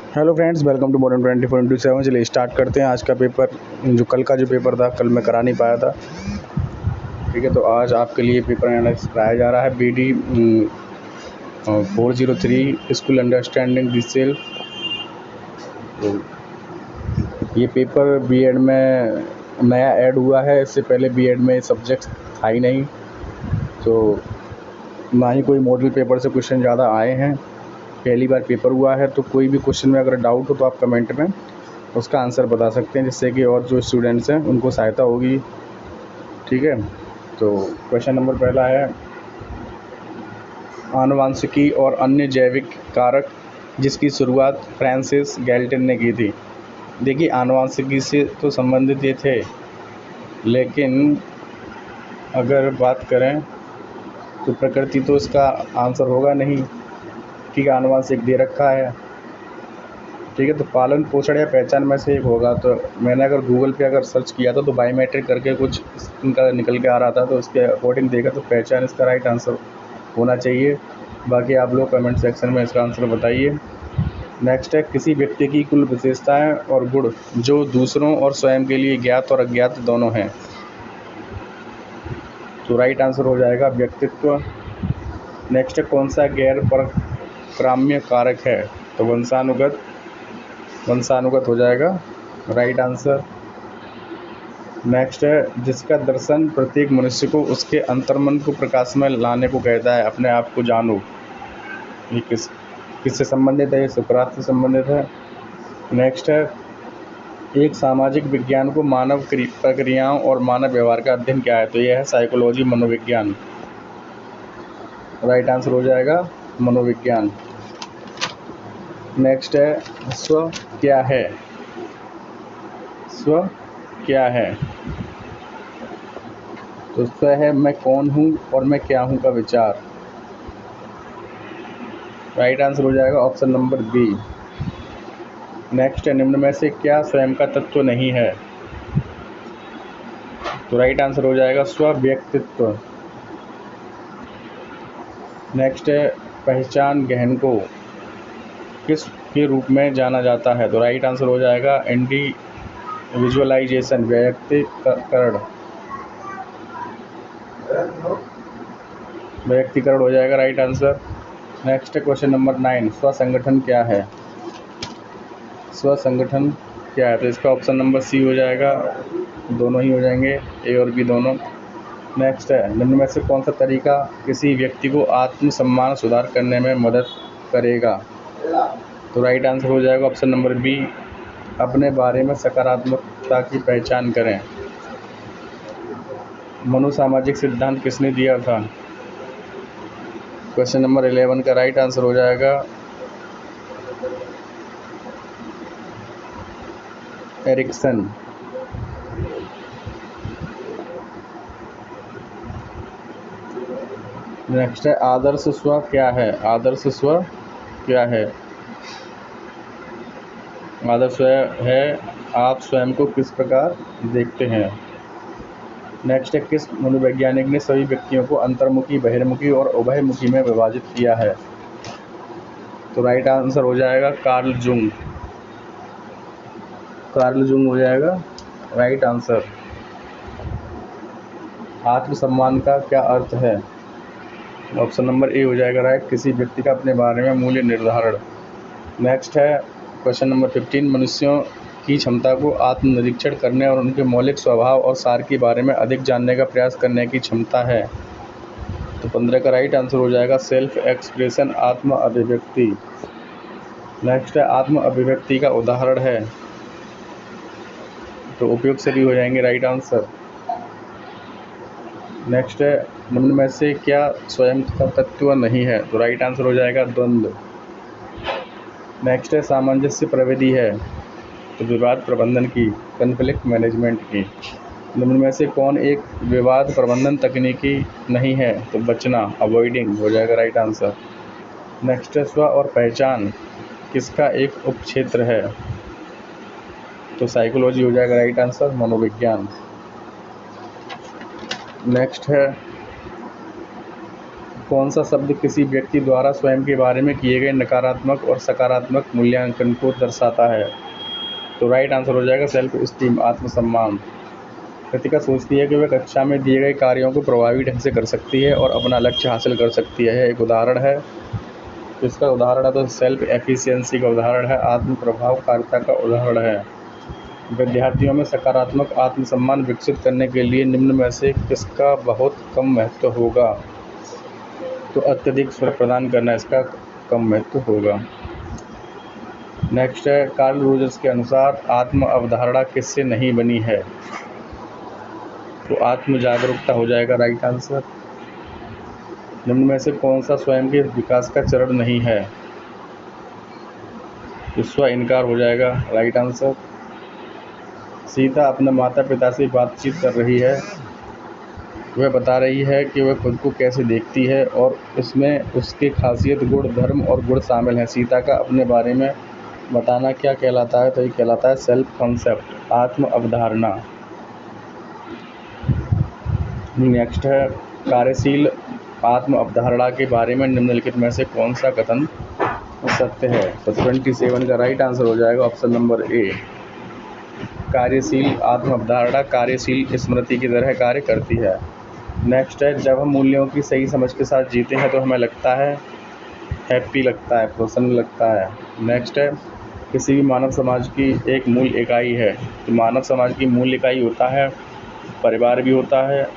Hello friends, welcome to modern 24/7। चलिए start करते हैं आज का पेपर। जो कल का जो पेपर था, कल मैं करा नहीं पाया था। ठीक है, तो आज आपके लिए पेपर एनालिसिस कराया जा रहा है। BD 403 school understanding the self. तो ये पेपर बीएड में नया ऐड हुआ है। इससे पहले बीएड में सब्जेक्ट था ही नहीं, तो ना ही कोई मॉडल पेपर से क्वेश्चन ज़्यादा आए हैं। पहली बार पेपर हुआ है, तो कोई भी क्वेश्चन में अगर डाउट हो तो आप कमेंट में उसका आंसर बता सकते हैं, जिससे कि और जो स्टूडेंट्स हैं उनको सहायता होगी। ठीक है, तो क्वेश्चन नंबर पहला है, आनुवांशिकी और अन्य जैविक कारक जिसकी शुरुआत फ्रांसिस गैल्टन ने की थी। देखिए, आनुवांशिकी से तो संबंधित ये थे, लेकिन अगर बात करें तो प्रकृति तो इसका आंसर होगा नहीं। ठीक है, आनुवांशिक दे रखा है। ठीक है, तो पालन पोषण या पहचान में से एक होगा। तो मैंने अगर गूगल पे अगर सर्च किया था तो बायोमेट्रिक करके कुछ इनका निकल के आ रहा था, तो उसके अकॉर्डिंग देखा तो पहचान इसका राइट आंसर होना चाहिए। बाकी आप लोग कमेंट सेक्शन में इसका आंसर बताइए। नेक्स्ट है, किसी व्यक्ति की कुल विशेषताएं और गुण जो दूसरों और स्वयं के लिए ज्ञात और अज्ञात दोनों हैं। तो राइट आंसर हो जाएगा व्यक्तित्व। नेक्स्ट है, कौन सा गैर परक्राम्य कारक है। तो वंशानुगत हो जाएगा राइट आंसर। नेक्स्ट है, जिसका दर्शन प्रत्येक मनुष्य को उसके अंतर्मन को प्रकाश में लाने को कहता है। अपने आप को जानो। ये किससे संबंधित है? ये सुकरात से संबंधित है। नेक्स्ट है, एक सामाजिक विज्ञान को मानव प्रक्रियाओं और मानव व्यवहार का अध्ययन क्या है। तो यह है साइकोलॉजी, मनोविज्ञान। राइट आंसर हो जाएगा मनोविज्ञान। नेक्स्ट है, स्व क्या है। स्व क्या है? तो स्व है मैं कौन हूँ और मैं क्या हूँ का विचार। राइट आंसर हो जाएगा ऑप्शन नंबर बी। नेक्स्ट है, निम्न में से क्या स्वयं का तत्व नहीं है। तो राइट आंसर हो जाएगा स्व व्यक्तित्व। नेक्स्ट है, पहचान गहन को किस के रूप में जाना जाता है। तो राइट आंसर हो जाएगा इंडिविजुअलाइजेशन, व्यक्तिकरण हो जाएगा राइट आंसर। नेक्स्ट है, क्वेश्चन नंबर 9, स्व संगठन क्या है। स्व संगठन क्या है। तो इसका ऑप्शन नंबर सी हो जाएगा। दोनों ही हो जाएंगे, ए और बी दोनों। नेक्स्ट है, निम्न में से कौन सा तरीका किसी व्यक्ति को आत्मसम्मान सुधार करने में मदद करेगा। तो राइट आंसर हो जाएगा ऑप्शन नंबर बी, अपने बारे में सकारात्मकता की पहचान करें। मनोसामाजिक सिद्धांत किसने दिया था। क्वेश्चन नंबर 11 का राइट आंसर हो जाएगा एरिक्सन। नेक्स्ट है, आदर्श स्व क्या है। आदर्श स्व क्या है। आदर्श स्व है आप स्वयं को किस प्रकार देखते हैं। नेक्स्ट है, किस मनोवैज्ञानिक ने सभी व्यक्तियों को अंतर्मुखी, बहिर्मुखी और उभयमुखी में विभाजित किया है। तो राइट आंसर हो जाएगा कार्ल जुंग। कार्ल जुंग हो जाएगा राइट आंसर। आत्मसम्मान का क्या अर्थ है। ऑप्शन नंबर ए हो जाएगा राइट, किसी व्यक्ति का अपने बारे में मूल्य निर्धारण। नेक्स्ट है, क्वेश्चन नंबर 15, मनुष्यों की क्षमता को आत्मनिरीक्षण करने और उनके मौलिक स्वभाव और सार के बारे में अधिक जानने का प्रयास करने की क्षमता है। तो 15 का राइट आंसर हो जाएगा सेल्फ एक्सप्रेशन, आत्म अभिव्यक्ति। नेक्स्ट है, आत्म अभिव्यक्ति का उदाहरण है। तो उपयुक्त सभी हो जाएंगे राइट आंसर। नेक्स्ट है, निम्न में से क्या स्वयं का तत्व नहीं है। तो राइट आंसर हो जाएगा द्वंद्व। नेक्स्ट है, सामंजस्य प्रविधि है। तो विवाद प्रबंधन की, कन्फ्लिक्ट मैनेजमेंट की। निम्न में से कौन एक विवाद प्रबंधन तकनीकी नहीं है। तो बचना, अवॉइडिंग हो जाएगा राइट आंसर। नेक्स्ट है, स्व और पहचान किसका एक उपक्षेत्र है। तो साइकोलॉजी हो जाएगा राइट आंसर, मनोविज्ञान। नेक्स्ट है, कौन सा शब्द किसी व्यक्ति द्वारा स्वयं के बारे में किए गए नकारात्मक और सकारात्मक मूल्यांकन को दर्शाता है? तो राइट आंसर हो जाएगा सेल्फ एस्टीम, आत्मसम्मान। कृतिका सोचती है कि वह कक्षा में दिए गए कार्यों को प्रभावी ढंग से कर सकती है और अपना लक्ष्य हासिल कर सकती है। यह एक उदाहरण है। इसका उदाहरण है तो सेल्फ एफिशिएंसी का उदाहरण है, आत्म प्रभावकारिता का उदाहरण है। विद्यार्थियों में सकारात्मक आत्मसम्मान विकसित करने के लिए निम्न में से किसका बहुत कम महत्व होगा? तो अत्यधिक सुरक्षा प्रदान करना इसका कम महत्व होगा। नेक्स्ट है, कार्ल रोजर्स के अनुसार आत्म अवधारणा किससे नहीं बनी है? तो आत्म जागरूकता हो जाएगा राइट आंसर। निम्न में से कौन सा स्वयं के विकास का चरण नहीं है? तो स्व इनकार हो जाएगा राइट आंसर। सीता अपने माता पिता से बातचीत कर रही है। वह बता रही है कि वह खुद को कैसे देखती है और इसमें उसकी खासियत, गुण, धर्म और गुण शामिल हैं। सीता का अपने बारे में बताना क्या कहलाता है? तो ये कहलाता है सेल्फ कॉन्सेप्ट, आत्म अवधारणा। नेक्स्ट है, कार्यशील आत्म अवधारणा के बारे में निम्नलिखित में से कौन सा कथन सत्य है? तो 27 का राइट आंसर हो जाएगा ऑप्शन नंबर ए। कार्यशील आत्म अवधारणा कार्यशील स्मृति की तरह कार्य करती है। नेक्स्ट है, जब हम मूल्यों की सही समझ के साथ जीते हैं तो हमें लगता है हैप्पी, लगता है प्रसन्न लगता है। नेक्स्ट है, किसी भी मानव समाज की एक मूल इकाई है। तो मानव समाज की मूल इकाई होता है परिवार भी होता है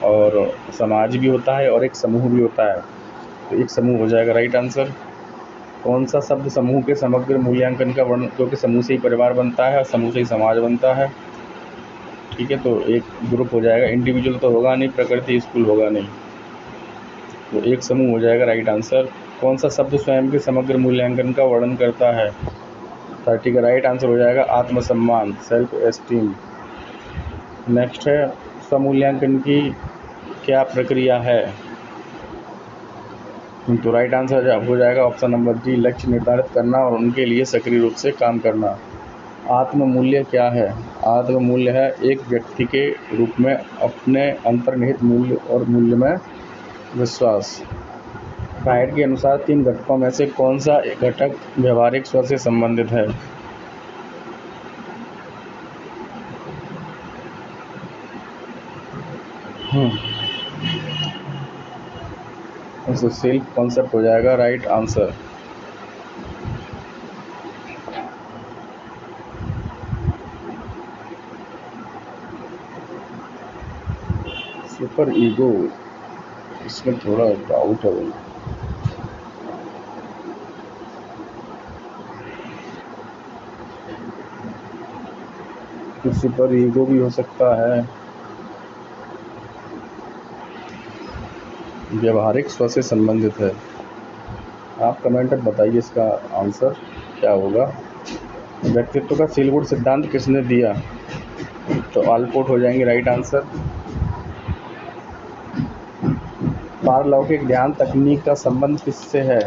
और समाज भी होता है और एक समूह भी होता है। तो एक समूह हो जाएगा राइट आंसर। कौन सा शब्द समूह के समग्र मूल्यांकन का वर्णन, क्योंकि समूह से ही परिवार बनता है और समूह से ही समाज बनता है। ठीक है, तो एक ग्रुप हो जाएगा, इंडिविजुअल तो होगा नहीं, प्रकृति स्कूल होगा नहीं, तो एक समूह हो जाएगा राइट आंसर। कौन सा शब्द स्वयं के समग्र मूल्यांकन का वर्णन करता है? 30 का राइट आंसर हो जाएगा आत्मसम्मान, सेल्फ एस्टीम। नेक्स्ट है, स्वमूल्यांकन की क्या प्रक्रिया है? तो राइट आंसर हो जाएगा ऑप्शन नंबर डी, लक्ष्य निर्धारित करना और उनके लिए सक्रिय रूप से काम करना। आत्ममूल्य क्या है? आत्ममूल्य है एक व्यक्ति के रूप में अपने अंतर्निहित मूल्य और मूल्य में विश्वास। फ्राइड के अनुसार 3 घटकों में से कौन सा घटक व्यवहारिक स्व से संबंधित है? तो सेल्फ कॉन्सेप्ट हो जाएगा राइट आंसर। सुपर ईगो, इसमें थोड़ा डाउट है। तो सुपर ईगो भी हो सकता है। व्यवहारिक स्व से संबंधित है। आप कमेंट में बताइए इसका आंसर क्या होगा। व्यक्तित्व का सीलगुड सिद्धांत किसने दिया? तो आलपोर्ट हो जाएंगे राइट आंसर। पारलौकिक ध्यान तकनीक का संबंध किससे है?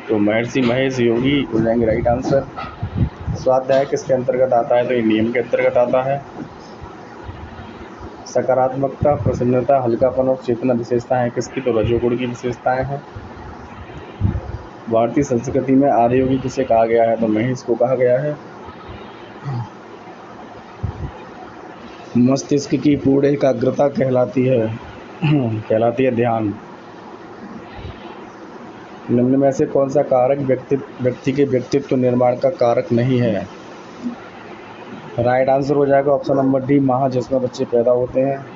तो महर्षि महेश योगी हो जाएंगे राइट आंसर। स्वाध्याय किसके अंतर्गत आता है? तो ये नियम के अंतर्गत आता है। सकारात्मकता, प्रसन्नता, हल्कापन और चेतना विशेषताएं किसकी? तो रजोगुण की विशेषताएं हैं। भारतीय संस्कृति में आदियोगी किसे कहा गया है? तो महेश को कहा गया है। मस्तिष्क की पूर्ण एकाग्रता कहलाती है ध्यान। निम्न में से कौन सा कारक व्यक्ति के व्यक्तित्व निर्माण का कारक नहीं है? राइट आंसर हो जाएगा ऑप्शन नंबर डी, माह जिसमें बच्चे पैदा होते हैं।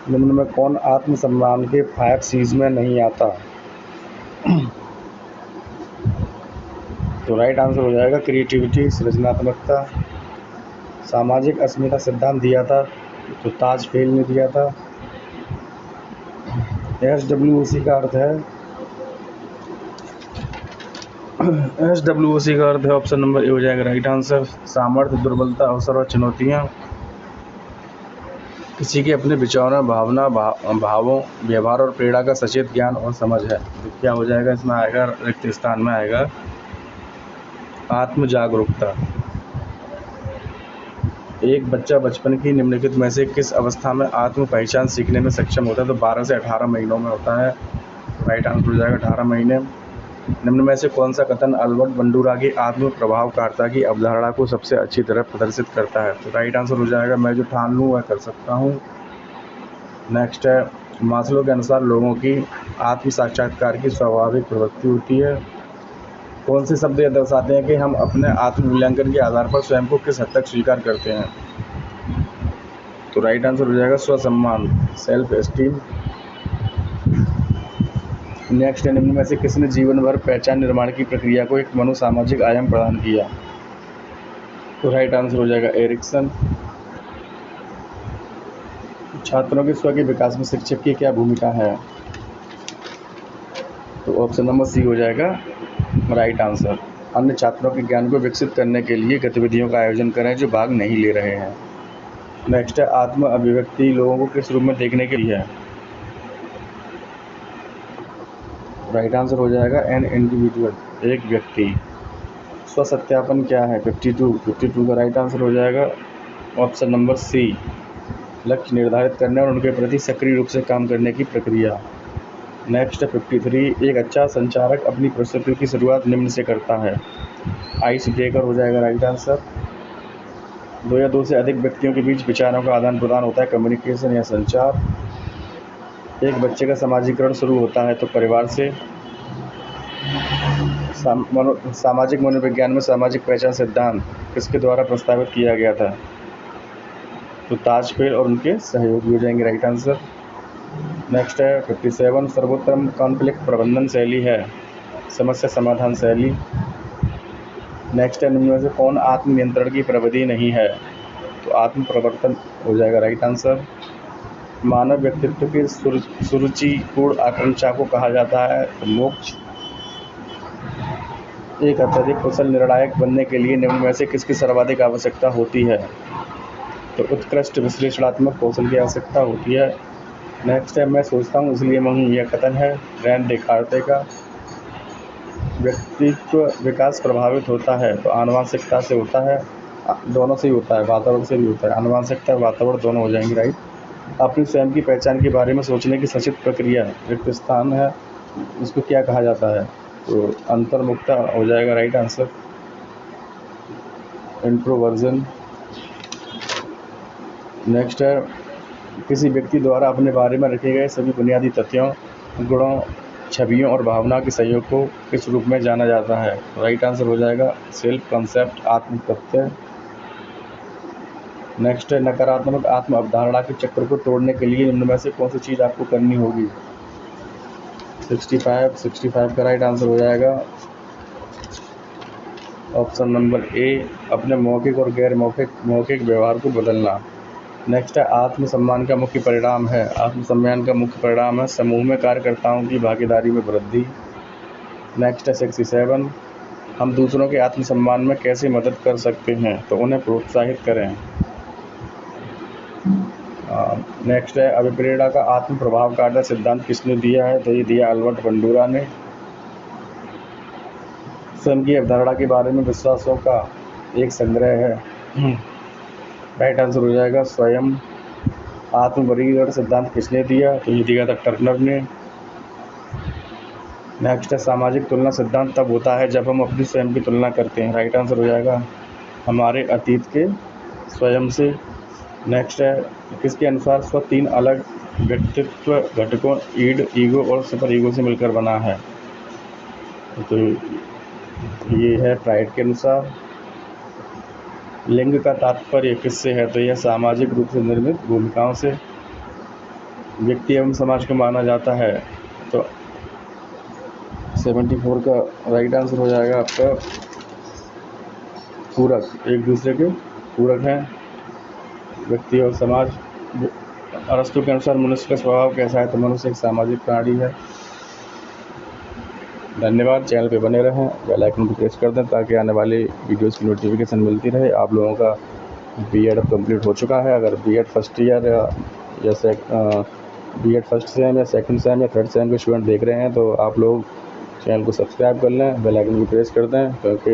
निम्न में कौन आत्मसम्मान के 5 C's में नहीं आता? तो राइट आंसर हो जाएगा क्रिएटिविटी, सृजनात्मकता। सामाजिक अस्मिता सिद्धांत दिया था तो ताज फेल ने दिया था। SWOC का अर्थ है ऑप्शन नंबर ए हो जाएगा राइट आंसर। सामर्थ्य, दुर्बलता, अवसर और चुनौतियाँ किसी के अपने विचारों, भावना, भावों, व्यवहार और प्रेरणा का सचेत ज्ञान और समझ है। तो क्या हो जाएगा इसमें? आएगा रिक्त स्थान में आएगा आत्म जागरूकता। एक बच्चा बचपन की निम्नलिखित में से किस अवस्था में आत्म पहचान सीखने में सक्षम होता है? तो 12 से 18 महीनों में होता है। राइट आंसर हो जाएगा 18 महीने। निम्न में से कौन सा कथन अल्बर्ट बंडूरा की आत्म प्रभावकारिता की अवधारणा को सबसे अच्छी तरह प्रदर्शित करता है? तो राइट आंसर हो जाएगा मैं जो ठान लूँ वह कर सकता हूँ। नेक्स्ट है मास्लो के अनुसार लोगों की आत्म साक्षात्कार की स्वाभाविक प्रवृत्ति होती है। कौन से शब्द ये दर्शाते हैं कि हम अपने आत्म मूल्यांकन के आधार पर स्वयं को किस हद तक स्वीकार करते हैं? तो राइट आंसर हो जाएगा स्वसम्मान, सेल्फ एस्टीम। नेक्स्ट है निम्न में से किसने जीवन भर पहचान निर्माण की प्रक्रिया को एक मनोसामाजिक आयाम प्रदान किया? तो राइट आंसर हो जाएगा एरिक्सन। छात्रों के स्व के विकास में शिक्षक की क्या भूमिका है? तो ऑप्शन नंबर सी हो जाएगा राइट आंसर। अन्य छात्रों के ज्ञान को विकसित करने के लिए गतिविधियों का आयोजन करें जो भाग नहीं ले रहे हैं। नेक्स्ट है आत्म अभिव्यक्ति लोगों को किस रूप में देखने के लिए है? राइट आंसर हो जाएगा एन इंडिविजुअल, एक व्यक्ति। स्व सत्यापन क्या है? 52 का राइट आंसर हो जाएगा ऑप्शन नंबर सी, लक्ष्य निर्धारित करने और उनके प्रति सक्रिय रूप से काम करने की प्रक्रिया। नेक्स्ट 53 एक अच्छा संचारक अपनी प्रस्तुति की शुरुआत निम्न से करता है। आइस ब्रेकर हो जाएगा राइट आंसर। 2 या 2 से अधिक व्यक्तियों के बीच विचारों का आदान प्रदान होता है, कम्युनिकेशन या संचार। एक बच्चे का समाजीकरण शुरू होता है तो परिवार से। सामाजिक मनोविज्ञान में सामाजिक पहचान सिद्धांत किसके द्वारा प्रस्तावित किया गया था? तो ताजफेल और उनके सहयोगी हो जाएंगे राइट आंसर। नेक्स्ट है 57 सर्वोत्तम कॉन्फ्लिक्ट प्रबंधन शैली है? समस्या समाधान शैली। नेक्स्ट है निम्न में से कौन आत्म नियंत्रण की प्रविधि नहीं है? तो आत्म प्रवर्तन हो जाएगा राइट आंसर। मानव व्यक्तित्व की सुरुचिपूर्ण आकांक्षा को कहा जाता है तो मोक्ष। एक अत्यधिक कुशल निर्णायक बनने के लिए निम्न में से किसकी सर्वाधिक आवश्यकता होती है? तो उत्कृष्ट विश्लेषणात्मक कौशल की आवश्यकता होती है। नेक्स्ट है मैं सोचता हूँ इसलिए मैं हूँ, यह कथन है रैन डेकार्ते का। व्यक्तित्व विकास प्रभावित होता है तो आनुवंशिकता से होता है, दोनों से ही होता है, वातावरण से भी होता है। आनुवंशिकता और वातावरण दोनों हो जाएंगे राइट। अपनी स्वयं की पहचान के बारे में सोचने की सचेत प्रक्रिया रिक्त स्थान है, इसको क्या कहा जाता है? तो अंतर्मुखता हो जाएगा राइट आंसर। इंट्रोवर्जन। नेक्स्ट है किसी व्यक्ति द्वारा अपने बारे में रखे गए सभी बुनियादी तथ्यों, गुणों, छवियों और भावना के सहयोग को किस रूप में जाना जाता है? राइट आंसर हो जाएगा सेल्फ कंसेप्ट, आत्म तथ्य। नेक्स्ट है नकारात्मक आत्म अवधारणा के चक्र को तोड़ने के लिए निम्न में से कौन सी चीज़ आपको करनी होगी? 65 का राइट आंसर हो जाएगा ऑप्शन नंबर ए, अपने मौखिक और गैर मौखिक व्यवहार को बदलना। नेक्स्ट है आत्मसम्मान का मुख्य परिणाम है? आत्मसम्मान का मुख्य परिणाम है समूह में कार्यकर्ताओं की भागीदारी में वृद्धि। नेक्स्ट है 67 हम दूसरों के आत्मसम्मान में कैसे मदद कर सकते हैं? तो उन्हें प्रोत्साहित करें। नेक्स्ट है अभिप्रेरणा का आत्म प्रभावकारिता सिद्धांत किसने दिया है? तो ये दिया अल्बर्ट बंडूरा ने। स्वयं की अवधारणा के बारे में विश्वासों का एक संग्रह है। राइट आंसर हो जाएगा स्वयं। आत्म वर्गीकरण सिद्धांत किसने दिया? तो ये दिया था टर्नर ने। नेक्स्ट है सामाजिक तुलना सिद्धांत तब होता है जब हम अपनी स्वयं की तुलना करते हैं। राइट आंसर हो जाएगा हमारे अतीत के स्वयं से। नेक्स्ट है किसके अनुसार स्व 3 अलग व्यक्तित्व घटकों ईड, ईगो और सुपर ईगो से मिलकर बना है? तो ये है प्राइड के अनुसार। लिंग का तात्पर्य किससे है? तो यह सामाजिक रूप से निर्मित भूमिकाओं से। व्यक्ति एवं समाज को माना जाता है तो 74 का राइट आंसर हो जाएगा आपका पूरक, एक दूसरे के पूरक हैं व्यक्ति और समाज। अरस्तु के अनुसार मनुष्य का स्वभाव कैसा है? तो मनुष्य एक सामाजिक प्राणी है। धन्यवाद। चैनल पे बने रहें, बेल आइकन को प्रेस कर दें ताकि आने वाली वीडियोस की नोटिफिकेशन मिलती रहे। आप लोगों का बीएड अब कंप्लीट हो चुका है। अगर बीएड फर्स्ट ईयर या बीएड फर्स्ट सेम या सेकंड सेम या थर्ड सेम के स्टूडेंट देख रहे हैं तो आप लोग चैनल को सब्सक्राइब कर लें, बेल आइकन को प्रेस कर दें क्योंकि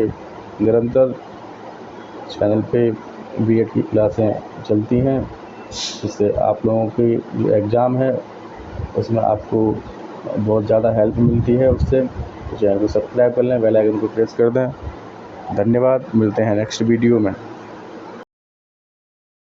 निरंतर चैनल पे बीएड की क्लासें चलती हैं, जिससे आप लोगों की जो एग्ज़ाम है उसमें आपको बहुत ज़्यादा हेल्प मिलती है उससे। तो चैनल को सब्सक्राइब कर लें, बेल आइकन को प्रेस कर दें। धन्यवाद, मिलते हैं नेक्स्ट वीडियो में।